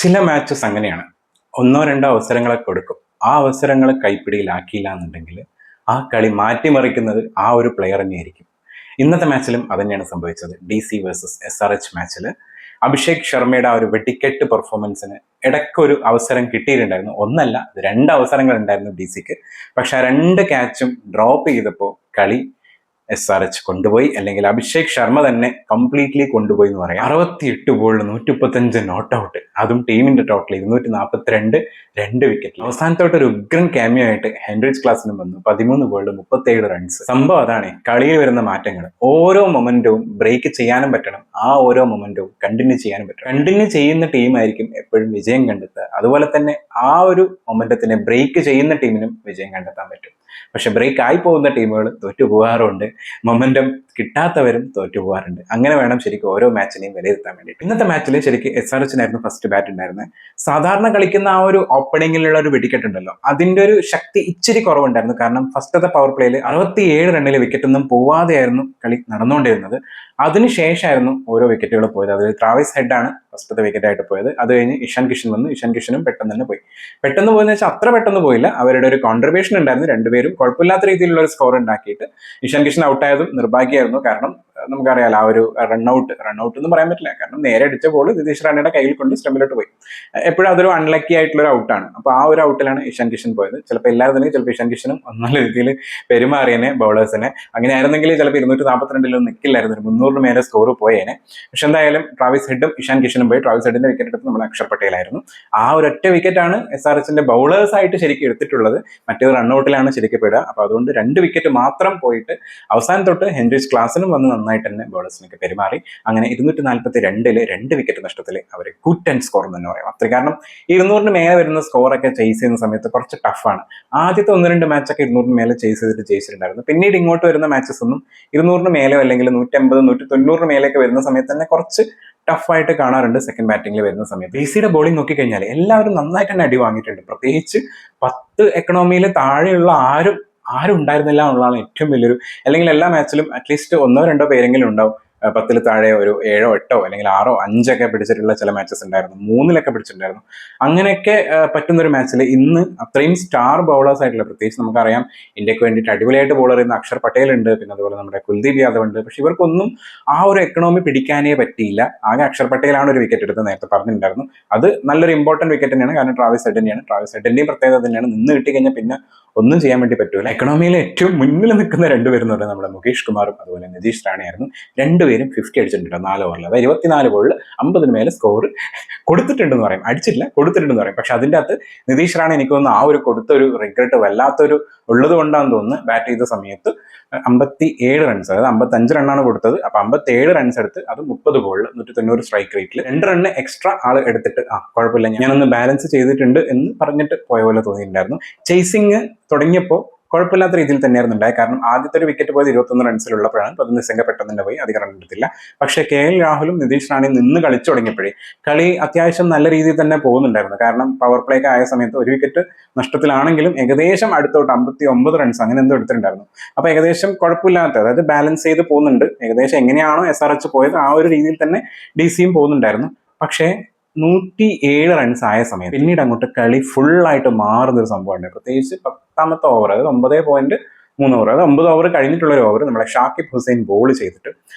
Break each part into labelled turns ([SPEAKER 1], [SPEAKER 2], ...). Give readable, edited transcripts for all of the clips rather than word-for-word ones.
[SPEAKER 1] ചില മാച്ചസ് അങ്ങനെയാണ്. ഒന്നോ രണ്ടോ അവസരങ്ങളൊക്കെ കൊടുക്കും. ആ അവസരങ്ങൾ കൈപ്പിടിയിലാക്കിയില്ല എന്നുണ്ടെങ്കിൽ ആ കളി മാറ്റിമറിക്കുന്നത് ആ ഒരു പ്ലെയർ തന്നെയായിരിക്കും. ഇന്നത്തെ മാച്ചിലും അതുതന്നെയാണ് സംഭവിച്ചത്. DC വേഴ്സസ് SRH മാച്ചിൽ അഭിഷേക് ശർമ്മയുടെ ആ ഒരു വെടിക്കെട്ട് പെർഫോമൻസിന് ഇടയ്ക്കൊരു അവസരം കിട്ടിയിട്ടുണ്ടായിരുന്നു. ഒന്നല്ല, 2 അവസരങ്ങൾ ഉണ്ടായിരുന്നു DCക്ക്. പക്ഷെ ആ 2 ക്യാച്ചും ഡ്രോപ്പ് ചെയ്തപ്പോൾ കളി SRH കൊണ്ടുപോയി, അല്ലെങ്കിൽ അഭിഷേക് ശർമ്മ തന്നെ കംപ്ലീറ്റ്ലി കൊണ്ടുപോയി എന്ന് പറയാം. 68 ബോളിൽ 135 നോട്ട് ഔട്ട്, അതും ടീമിന്റെ ടോട്ടൽ 242, 2 വിക്കറ്റ്. അവസാനത്തോട്ട് ഒരു ഉഗ്രൻ ക്യാമിയോ ആയിട്ട് ഹെൻറിച്ച് ക്ലാസിനും വന്നു. 13 ബോളിൽ 37 റൺസ്. സംഭവം അതാണ്, കളിയിൽ വരുന്ന മാറ്റങ്ങൾ. ഓരോ മൊമെന്റവും ബ്രേക്ക് ചെയ്യാനും പറ്റണം, ആ ഓരോ മൊമെന്റവും കണ്ടിന്യൂ ചെയ്യാനും പറ്റണം. കണ്ടിന്യൂ ചെയ്യുന്ന ടീമായിരിക്കും എപ്പോഴും വിജയം കണ്ടെത്തുക. അതുപോലെ തന്നെ ആ ഒരു മൊമെന്റത്തിനെ ബ്രേക്ക് ചെയ്യുന്ന ടീമിനും വിജയം കണ്ടെത്താൻ പറ്റും. പക്ഷെ ബ്രേക്ക് ആയി പോകുന്ന ടീമുകൾ തോറ്റു പോകാറുണ്ട്, മൊമെന്റം കിട്ടാത്തവരും തോറ്റു പോകാറുണ്ട്. അങ്ങനെ വേണം ശരിക്കും ഓരോ മാച്ചിനെയും വിലയിരുത്താൻ വേണ്ടിയിട്ട്. ഇന്നത്തെ മാച്ചിൽ ശരിക്കും SRHനായിരുന്നു ഫസ്റ്റ് ബാറ്റ് ഉണ്ടായിരുന്നത്. സാധാരണ കളിക്കുന്ന ആ ഒരു ഓപ്പണിങ്ങിലുള്ള ഒരു വെടിക്കെട്ട് ഉണ്ടല്ലോ, അതിന്റെ ഒരു ശക്തി ഇച്ചിരി കുറവുണ്ടായിരുന്നു. കാരണം ഫസ്റ്റത്തെ പവർ പ്ലേയിൽ 67 റണ്ണിൽ വിക്കറ്റൊന്നും പോവാതെയായിരുന്നു കളി നടന്നുകൊണ്ടിരുന്നത്. അതിനുശേഷമായിരുന്നു ഓരോ വിക്കറ്റുകൾ പോയത്. അതിൽ ട്രാവിസ് ഹെഡാണ് ഫസ്റ്റത്തെ വിക്കറ്റ് ആയിട്ട് പോയത്. അത് കഴിഞ്ഞ് ഇഷാൻ കിഷൻ വന്നു. ഇഷാൻ കിഷനും പെട്ടെന്ന് തന്നെ പോയി. പെട്ടെന്ന് പോയെന്ന് വെച്ചാൽ അത്ര പെട്ടെന്ന് പോയില്ല, അവരുടെ ഒരു കോൺട്രിബ്യൂഷൻ ഉണ്ടായിരുന്നു. രണ്ടുപേരും കുഴപ്പമില്ലാത്ത രീതിയിലുള്ള ഒരു സ്കോർ ഉണ്ടാക്കിയിട്ട് ഇഷാൻ കിഷൻ ഔട്ടായതും നിർഭാഗ്യമായിരുന്നു. കാരണം നമുക്കറിയാലോ, ആ ഒരു റൺഔട്ട് എന്ന് പറയാൻ പറ്റില്ല. കാരണം നേരെ അടിച്ച ബോൾ നിതീഷ് റാണയുടെ കയ്യിൽ കൊണ്ട് സ്റ്റമ്പിലോട്ട് പോയി. എപ്പോഴും അതൊരു അൺലക്കി ആയിട്ടുള്ള ഒരു ഔട്ടാണ്. അപ്പോൾ ആ ഒരു ഔട്ടിലാണ് ഇഷാൻ കിഷൻ പോയത്. ചിലപ്പോൾ എല്ലാവരും ചിലപ്പോൾ ഇഷാൻ കിഷനും നല്ല രീതിയിൽ പെരുമാറിയനെ ബൗളേഴ്സിനെ. അങ്ങനെ ആയിരുന്നെങ്കിൽ ചിലപ്പോൾ 242 നിൽക്കില്ലായിരുന്നു, 300 മേലെ സ്കോർ പോയേനെ. പക്ഷെ എന്തായാലും ട്രാവിസ് ഹെഡും ഇഷാൻ കിഷനും പോയി. ട്രാവിസ് ഹെഡിന്റെ വിക്കറ്റ് എടുത്ത് നമ്മൾ അക്ഷർ പട്ടേലായിരുന്നു. ആ ഒരൊറ്റ വിക്കറ്റാണ് SRHന്റെ ബൗളേഴ്സ് ആയിട്ട് ശരിക്കും എടുത്തിട്ടുള്ളത്. മറ്റേത് റൺഔട്ടിലാണ് ശരിക്കും പെടുക. അപ്പോൾ അതുകൊണ്ട് 2 വിക്കറ്റ് മാത്രം പോയിട്ട് അവസാനം തൊട്ട് ഹെൻറിച്ച് ക്ലാസിനും വന്ന് നന്നായിട്ട് തന്നെ ബൗളേഴ്സിനൊക്കെ പെരുമാറി. അങ്ങനെ 242-ൽ 2 വിക്കറ്റ് നഷ്ടത്തിൽ അവർ കൂറ്റൻ സ്കോർ എന്ന് തന്നെ പറയാം. അത്ര കാരണം 200 മേലെ വരുന്ന സ്കോറൊക്കെ ചേസ് ചെയ്യുന്ന സമയത്ത് കുറച്ച് ടഫാണ്. ആദ്യത്തെ 1-2 മാച്ചൊക്കെ 200 മേലെ ചേസ് ചെയ്തിട്ട് ജയിച്ചിട്ടുണ്ടായിരുന്നു. പിന്നീട് ഇങ്ങോട്ട് വരുന്ന മാച്ചസ് ഒന്നും 200 മേലെയോ അല്ലെങ്കിൽ 150-190 മേലെയൊക്കെ വരുന്ന സമയത്ത് തന്നെ കുറച്ച് ടഫായിട്ട് കാണാറുണ്ട്. സെക്കൻഡ് ബാറ്റിംഗിൽ വരുന്ന സമയത്ത് DCയുടെ ബോളിംഗ് നോക്കിക്കഴിഞ്ഞാൽ എല്ലാവരും നന്നായിട്ട് തന്നെ അടി വാങ്ങിയിട്ടുണ്ട്. പ്രത്യേകിച്ച് 10 എക്കണോമിയിൽ താഴെയുള്ള ആരും ഉണ്ടായിരുന്നില്ല എന്നുള്ളതാണ് ഏറ്റവും വലിയൊരു. അല്ലെങ്കിൽ എല്ലാ മാച്ചിലും അറ്റ്ലീസ്റ്റ് 1-2 പേരെങ്കിലും ഉണ്ടാവും 10-ൽ താഴെ ഒരു 7-8 അല്ലെങ്കിൽ 6-5 പിടിച്ചിട്ടുള്ള ചില മാച്ചസ് ഉണ്ടായിരുന്നു. 3-ലൊക്കെ പിടിച്ചിട്ടുണ്ടായിരുന്നു. അങ്ങനെയൊക്കെ പറ്റുന്നൊരു മാച്ചിൽ ഇന്ന് അത്രയും സ്റ്റാർ ബൗളേഴ്സ് ആയിട്ടുള്ള, പ്രത്യേകിച്ച് നമുക്കറിയാം ഇന്ത്യക്ക് വേണ്ടിയിട്ട് അടിപൊളിയായിട്ട് ബോളർ ചെയ്യുന്ന അക്ഷർ പട്ടേൽ ഉണ്ട്, പിന്നെ അതുപോലെ നമ്മുടെ കുൽദീപ് യാദവ് ഉണ്ട്. പക്ഷെ ഇവർക്കൊന്നും ആ ഒരു എക്കണോമി പിടിക്കാനേ പറ്റിയില്ല. ആകെ അക്ഷർ പട്ടേലാണ് ഒരു വിക്കറ്റ് എടുത്ത് നേരത്തെ പറഞ്ഞിട്ടുണ്ടായിരുന്നു. അത് നല്ലൊരു ഇമ്പോർട്ടന്റ് വിക്കറ്റ് തന്നെയാണ്. കാരണം ട്രാവിസ് ഹെഡിന്റെയാണ്. ട്രാവിസ് ഹെഡിന്റെയും പ്രത്യേകത തന്നെയാണ്, നിന്ന് കിട്ടിക്കഴിഞ്ഞാൽ പിന്നെ ഒന്നും ചെയ്യാൻ വേണ്ടി പറ്റൂല. എക്കണോമിയിൽ ഏറ്റവും മുന്നിൽ നിൽക്കുന്ന 2 പേരെന്ന് പറഞ്ഞാൽ നമ്മുടെ മുകേഷ് കുമാറും അതുപോലെ നിതീഷ് റാണയായിരുന്നു. 2 പേരും 50 അടിച്ചിട്ടുണ്ട് 4 ഓവറിൽ. അതായത് 24 ബോളിൽ 50 മേലെ സ്കോർ കൊടുത്തിട്ടുണ്ടെന്ന് പറയും. അടിച്ചിട്ടില്ല, കൊടുത്തിട്ടുണ്ടെന്ന് പറയും. പക്ഷെ അതിൻ്റെ അകത്ത് നിതീഷ് റാണ എനിക്ക് തോന്നുന്നു ആ ഒരു കൊടുത്തൊരു റിഗ്രറ്റ് വല്ലാത്തൊരു ഉള്ളത് കൊണ്ടാണെന്ന് തോന്നുന്നു. ബാറ്റ് ചെയ്ത സമയത്ത് 57 റൺസ്, അതായത് 55 റണ്ണാണ് കൊടുത്തത്. അപ്പൊ 57 റൺസ് എടുത്ത്, അത് 30 ബോളിൽ 190 സ്ട്രൈക്ക് റേറ്റിൽ 2 റണ്ണ് എക്സ്ട്രാ ആൾ എടുത്തിട്ട് കുഴപ്പമില്ല, ഞാനൊന്ന് ബാലൻസ് ചെയ്തിട്ടുണ്ട് എന്ന് പറഞ്ഞിട്ട് പോയ പോലെ തോന്നിയിട്ടുണ്ടായിരുന്നു. ചേസിങ് തുടങ്ങിയപ്പോൾ കുഴപ്പമില്ലാത്ത രീതിയിൽ തന്നെയായിരുന്നു ഉണ്ടായത്. കാരണം ആദ്യത്തെ ഒരു വിക്കറ്റ് പോയത് 21 റൺസിലുള്ളപ്പോഴാണ്. അപ്പോൾ നിസ്സംഗ പെട്ടെന്ന് തന്നെ പോയി, അധികം റൺ എടുത്തില്ല. പക്ഷേ KL രാഹുലും നിതീഷ് റാണയും നിന്ന് കളിച്ചു തുടങ്ങിയപ്പോഴേ കളി അത്യാവശ്യം നല്ല രീതിയിൽ തന്നെ പോകുന്നുണ്ടായിരുന്നു. കാരണം പവർ പ്ലേ ഒക്കെ ആയ സമയത്ത് ഒരു വിക്കറ്റ് നഷ്ടത്തിലാണെങ്കിലും ഏകദേശം അടുത്തോട്ട് 59 റൺസ് അങ്ങനെ എന്തോ എടുത്തിട്ടുണ്ടായിരുന്നു. അപ്പോൾ ഏകദേശം കുഴപ്പമില്ലാത്ത, അതായത് ബാലൻസ് ചെയ്ത് പോകുന്നുണ്ട്. ഏകദേശം എങ്ങനെയാണോ SRH പോയത് ആ ഒരു രീതിയിൽ തന്നെ DCയും പോകുന്നുണ്ടായിരുന്നു. പക്ഷേ 107 റൺസ് ആയ സമയം പിന്നീട് അങ്ങോട്ട് കളി ഫുള്ളായിട്ട് മാറുന്നൊരു സംഭവമുണ്ട്. പ്രത്യേകിച്ച് 10ാമത്തെ ഓവർ, അതായത് 9.3 ഓവർ, അതായത് 9 ഓവർ കഴിഞ്ഞിട്ടുള്ള ഒരു ഓവർ നമ്മുടെ ഷാക്കിബ് ഹുസൈൻ ബോൾ ചെയ്തിട്ട്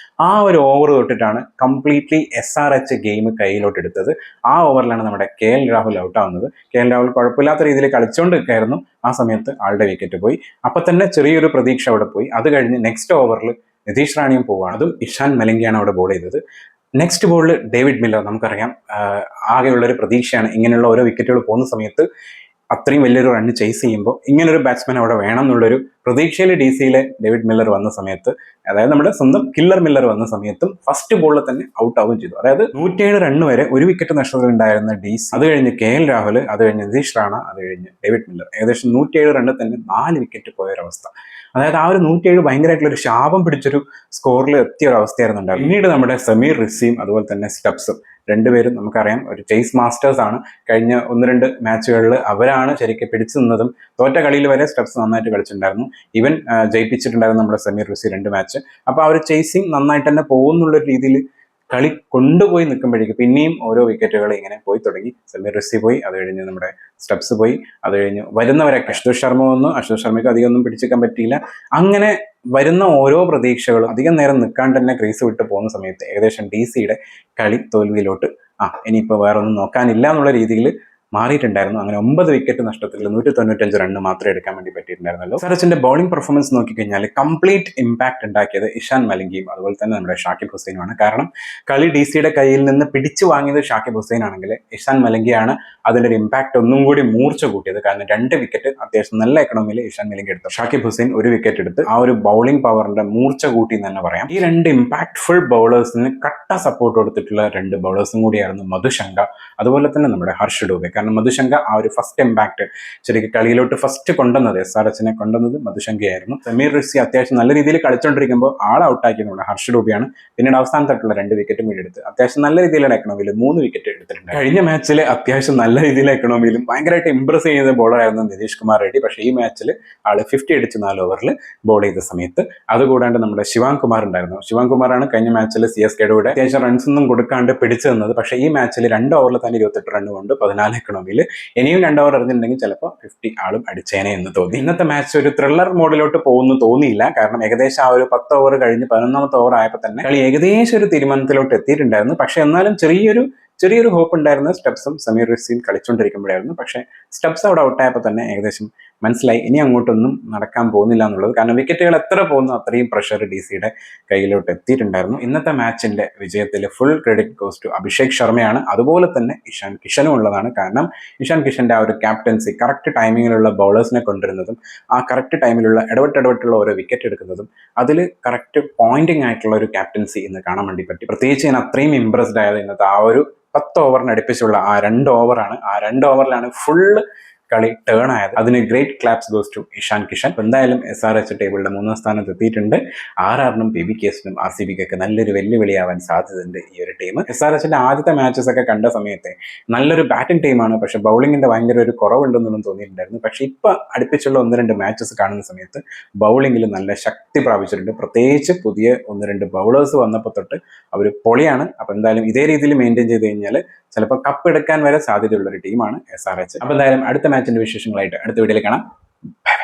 [SPEAKER 1] ആ ഒരു ഓവർ തൊട്ടിട്ടാണ് കംപ്ലീറ്റ്ലി SRH ഗെയിം കയ്യിലോട്ട് എടുത്തത്. ആ ഓവറിലാണ് നമ്മുടെ KL രാഹുൽ ഔട്ടാവുന്നത്. KL രാഹുൽ കുഴപ്പമില്ലാത്ത രീതിയിൽ കളിച്ചുകൊണ്ട് നിൽക്കായിരുന്നു. ആ സമയത്ത് ആളുടെ വിക്കറ്റ് പോയി. അപ്പൊ തന്നെ ചെറിയൊരു പ്രതീക്ഷ അവിടെ പോയി. അത് കഴിഞ്ഞ് നെക്സ്റ്റ് ഓവറിൽ നിതീഷ് റാണയും പോവുകയാണ്. അതും ഇഷാൻ മലിംഗയാണ് അവിടെ ബോൾ ചെയ്തത്. നെക്സ്റ്റ് ബോളിൽ ഡേവിഡ് മില്ലർ, നമുക്കറിയാം ആകെയുള്ളൊരു പ്രതീക്ഷയാണ്. ഇങ്ങനെയുള്ള ഓരോ വിക്കറ്റുകൾ പോകുന്ന സമയത്ത് അത്രയും വലിയൊരു റണ്ണ് ചേസ് ചെയ്യുമ്പോൾ ഇങ്ങനൊരു ബാറ്റ്സ്മാൻ അവിടെ വേണം എന്നുള്ളൊരു പ്രതീക്ഷയിൽ DCയിലെ ഡേവിഡ് മില്ലർ വന്ന സമയത്ത്, അതായത് നമ്മുടെ സ്വന്തം കില്ലർ മില്ലർ വന്ന സമയത്തും ഫസ്റ്റ് ബോളിൽ തന്നെ ഔട്ട് ആവുകയും ചെയ്തു. അതായത് 107 റണ്ണ് വരെ ഒരു വിക്കറ്റ് നഷ്ടത്തിലുണ്ടായിരുന്ന DC, അത് കഴിഞ്ഞ് KL രാഹുൽ, അത് കഴിഞ്ഞ് നിതീഷ് റാണ, അത് കഴിഞ്ഞ് ഡേവിഡ് മില്ലർ, ഏകദേശം 107 റണ്ണിൽ തന്നെ 4 വിക്കറ്റ് പോയൊരവസ്ഥ. അതായത് ആ ഒരു 107 ഭയങ്കരമായിട്ടുള്ള ഒരു ശാപം പിടിച്ചൊരു സ്കോറിൽ എത്തിയ ഒരു അവസ്ഥയായിരുന്നു ഉണ്ടായത്. പിന്നീട് നമ്മുടെ സമീർ റിസിയും അതുപോലെ തന്നെ സ്റ്റബ്സും രണ്ടുപേരും നമുക്കറിയാം ഒരു ചേസ് മാസ്റ്റേഴ്സ് ആണ്. കഴിഞ്ഞ 1-2 മാച്ചുകളിൽ അവരാണ് ശരിക്കും പിടിച്ചു നിന്നതും. തോറ്റ കളിയിൽ വരെ സ്റ്റബ്സ് നന്നായിട്ട് കളിച്ചിട്ടുണ്ടായിരുന്നു. ഈവൻ ജയിപ്പിച്ചിട്ടുണ്ടായിരുന്നു നമ്മുടെ സമീർ റിസി 2 മാച്ച്. അപ്പോൾ ആ ഒരു ചേസിങ് നന്നായിട്ട് തന്നെ പോകുന്നുള്ള രീതിയിൽ കളി കൊണ്ടുപോയി നിൽക്കുമ്പോഴേക്കും പിന്നെയും ഓരോ വിക്കറ്റുകൾ ഇങ്ങനെ പോയി തുടങ്ങി. സമീർ റസി പോയി, അത് കഴിഞ്ഞ് നമ്മുടെ സ്റ്റബ്സ് പോയി, അത് കഴിഞ്ഞ് വരുന്നവരൊക്കെ അശുതോഷ് ശർമ്മ വന്നു. അശുതോഷ് ശർമ്മയ്ക്ക് അധികം ഒന്നും പിടിച്ചെടുക്കാൻ പറ്റിയില്ല. അങ്ങനെ വരുന്ന ഓരോ പ്രതീക്ഷകളും അധികം നേരം നിൽക്കാണ്ട് തന്നെ ക്രീസ് വിട്ട് പോകുന്ന സമയത്ത് ഏകദേശം DC-യുടെ കളി തോൽവിയിലോട്ട് ഇനിയിപ്പോൾ വേറെ ഒന്നും നോക്കാനില്ല എന്നുള്ള രീതിയിൽ മാറിയിട്ടുണ്ടായിരുന്നു. അങ്ങനെ 9 വിക്കറ്റ് നഷ്ടത്തിൽ 195 റണ്ണ് മാത്രമേ എടുക്കാൻ വേണ്ടി പറ്റിയിട്ടുണ്ടായിരുന്നല്ലോ. SRHന്റെ ബോളിംഗ് പെർഫോമൻസ് നോക്കിക്കഴിഞ്ഞാൽ കംപ്ലീറ്റ് ഇമ്പാക്ട് ഉണ്ടാക്കിയത് ഇഷാൻ മലിംഗയും അതുപോലെ തന്നെ നമ്മുടെ ഷാക്കിബ് ഹുസൈനുമാണ്. കാരണം കളി DC-യുടെ കയ്യിൽ നിന്ന് പിടിച്ചു വാങ്ങിയത് ഷാക്കിബ് ഹുസൈൻ ആണെങ്കിൽ ഇഷാൻ മലിംഗയാണ് അതിൻ്റെ ഒരു ഇമ്പാക്ട് ഒന്നും കൂടി മൂർച്ച കൂട്ടിയത്. കാരണം 2 വിക്കറ്റ് അത്യാവശ്യം നല്ല എക്കണോമിയിൽ ഇഷാൻ മലിംഗ എടുത്തു. ഷാക്കിബ് ഹുസൈൻ 1 വിക്കറ്റ് എടുത്ത് ആ ഒരു ബൗളിംഗ് പവറിന്റെ മൂർച്ച കൂട്ടി എന്ന് തന്നെ പറയാം. ഈ 2 ഇമ്പാക്ട്ഫുൾ ബൗളേഴ്സിന് കട്ട സപ്പോർട്ട് കൊടുത്തിട്ടുള്ള 2 ബൗളേഴ്സും കൂടിയായിരുന്നു മധുശങ്ക അതുപോലെ തന്നെ നമ്മുടെ ഹർഷ് ഡൂബെ. കാരണം മധുശങ്ക ആ ഒരു ഫസ്റ്റ് ഇമ്പാക്ട് ശരിക്കും കളിയിലോട്ട് ഫസ്റ്റ് കൊണ്ടുവന്നത് SRHനെ കൊണ്ടുവന്നത് മധുശങ്കയായിരുന്നു. സമീർ റസി അത്യാവശ്യം നല്ല രീതിയിൽ കളിച്ചുകൊണ്ടിരിക്കുമ്പോൾ ആൾ ഔട്ടാക്കിയത് നമ്മുടെ ഹർഷ് ഡൂബിയാണ്. പിന്നീട് അവസാനത്തായിട്ടുള്ള 2 വിക്കറ്റും കൂടി എടുത്ത് അത്യാവശ്യം നല്ല രീതിയിലുള്ള എക്കണോമിയിൽ 3 വിക്കറ്റ് എടുത്തിട്ടുണ്ട്. കഴിഞ്ഞ മാച്ചിൽ അത്യാവശ്യം നല്ല രീതിയിലെ എക്കണോമിയിലും ഭയങ്കരമായിട്ട് ഇംപ്രസ് ചെയ്യുന്ന ബോളറായിരുന്നു നിതീഷ് കുമാർ റെഡ്ഡി. പക്ഷേ ഈ മാച്ചിൽ ആള് 50 അടിച്ച് 4 ഓവറിൽ ബോൾ ചെയ്ത സമയത്ത്. അതുകൂടാണ്ട് നമ്മുടെ ശിവാങ് കുമാർ ഉണ്ടായിരുന്നു. ശിവാങ് കുമാറാണ് കഴിഞ്ഞ മാച്ചിൽ CSKയുടെ കൂടെ അത്യാവശ്യം റൺസ് ഒന്നും കൊടുക്കാണ്ട് പിടിച്ചു തന്നത്. പക്ഷേ ഈ മാച്ചിൽ 2 ഓവറിൽ തന്നെ 28 റണ്ണ് കൊണ്ട് 14 എക്കണോമിയിൽ ഇനിയും 2 ഓവർ എറിഞ്ഞിട്ടുണ്ടെങ്കിൽ ചിലപ്പോൾ 50 ആളും അടിച്ചേനെ എന്ന് തോന്നി. ഇന്നത്തെ മാച്ച് ഒരു ത്രില്ലർ മോഡിലോട്ട് പോകുന്നു തോന്നിയില്ല. കാരണം ഏകദേശം ആ ഒരു 10 ഓവർ കഴിഞ്ഞ് 11ാമത്തെ ഓവർ ആയപ്പോൾ തന്നെ കളി ഏകദേശം ഒരു തീരുമാനത്തിലോട്ട് എത്തിയിട്ടുണ്ടായിരുന്നു. പക്ഷെ എന്നാലും ചെറിയൊരു ഹോപ്പ് ഉണ്ടായിരുന്ന സ്റ്റബ്സും സമീർ റസിയും കളിച്ചുകൊണ്ടിരിക്കുമ്പോഴായിരുന്നു. പക്ഷേ സ്റ്റബ്സ് അവിടെ ഔട്ടായപ്പോൾ തന്നെ ഏകദേശം മനസ്സിലായി ഇനി അങ്ങോട്ടൊന്നും നടക്കാൻ പോകുന്നില്ല എന്നുള്ളത്. കാരണം വിക്കറ്റുകൾ എത്ര പോകുന്നു അത്രയും പ്രഷർ DC-യുടെ കയ്യിലോട്ട് എത്തിയിട്ടുണ്ടായിരുന്നു. ഇന്നത്തെ മാച്ചിന്റെ വിജയത്തിൽ full credit goes to Abhishek ശർമ്മയാണ്. അതുപോലെ തന്നെ ഇഷാൻ കിഷനും ഉള്ളതാണ്. കാരണം ഇഷാൻ കിഷന്റെ ആ ഒരു ക്യാപ്റ്റൻസി, കറക്റ്റ് ടൈമിങ്ങിലുള്ള ബൗളേഴ്സിനെ കൊണ്ടുവരുന്നതും ആ കറക്റ്റ് ടൈമിലുള്ള ഇടവിട്ടുള്ള ഓരോ വിക്കറ്റ് എടുക്കുന്നതും അതിൽ കറക്റ്റ് പോയിന്റിംഗ് ആയിട്ടുള്ള ഒരു ക്യാപ്റ്റൻസി ഇന്ന് കാണാൻ വേണ്ടി പറ്റി. പ്രത്യേകിച്ച് ഞാൻ അത്രയും ഇംപ്രസ്ഡ് ആയത് ഇന്നത്തെ ആ ഒരു 10 ഓവറിന് അടുപ്പിച്ചുള്ള ആ 2 ഓവറാണ്. ആ 2 ഓവറിലാണ് ഫുള്ള് കളി ടേൺ ആയത്. അതിന് great claps goes to Ishan Kishan. എന്തായാലും SRH ടേബിളിന്റെ 3ാം സ്ഥാനത്ത് എത്തിയിട്ടുണ്ട്. RRനും PBKസിനും RCBക്കൊക്കെ നല്ലൊരു വെല്ലുവിളിയാവാൻ സാധ്യതയുണ്ട് ഈ ഒരു ടീം. SRHന്റെ ആദ്യത്തെ മാച്ചസ് ഒക്കെ കണ്ട സമയത്ത് നല്ലൊരു ബാറ്റിംഗ് ടീമാണ്, പക്ഷെ ബൗളിങ്ങിന്റെ ഭയങ്കര ഒരു കുറവുണ്ടെന്നൊന്നും തോന്നിയിട്ടുണ്ടായിരുന്നു. പക്ഷെ ഇപ്പൊ അടുപ്പിച്ചുള്ള 1-2 മാച്ചസ് കാണുന്ന സമയത്ത് ബൗളിങ്ങിൽ നല്ല ശക്തി പ്രാപിച്ചിട്ടുണ്ട്. പ്രത്യേകിച്ച് പുതിയ 1-2 ബൗളേഴ്സ് വന്നപ്പോൾ തൊട്ട് അവർ പൊളിയാണ്. അപ്പൊ എന്തായാലും ഇതേ രീതിയിൽ മെയിൻറ്റെയിൻ ചെയ്ത് കഴിഞ്ഞാൽ ചിലപ്പോൾ കപ്പ് എടുക്കാൻ വരെ സാധ്യതയുള്ള ഒരു ടീമാണ് SRH. അപ്പൊ എന്തായാലും അടുത്ത മാച്ചിന്റെ വിശേഷങ്ങളായിട്ട് അടുത്ത വീഡിയോയിൽ കാണാം. ബൈ.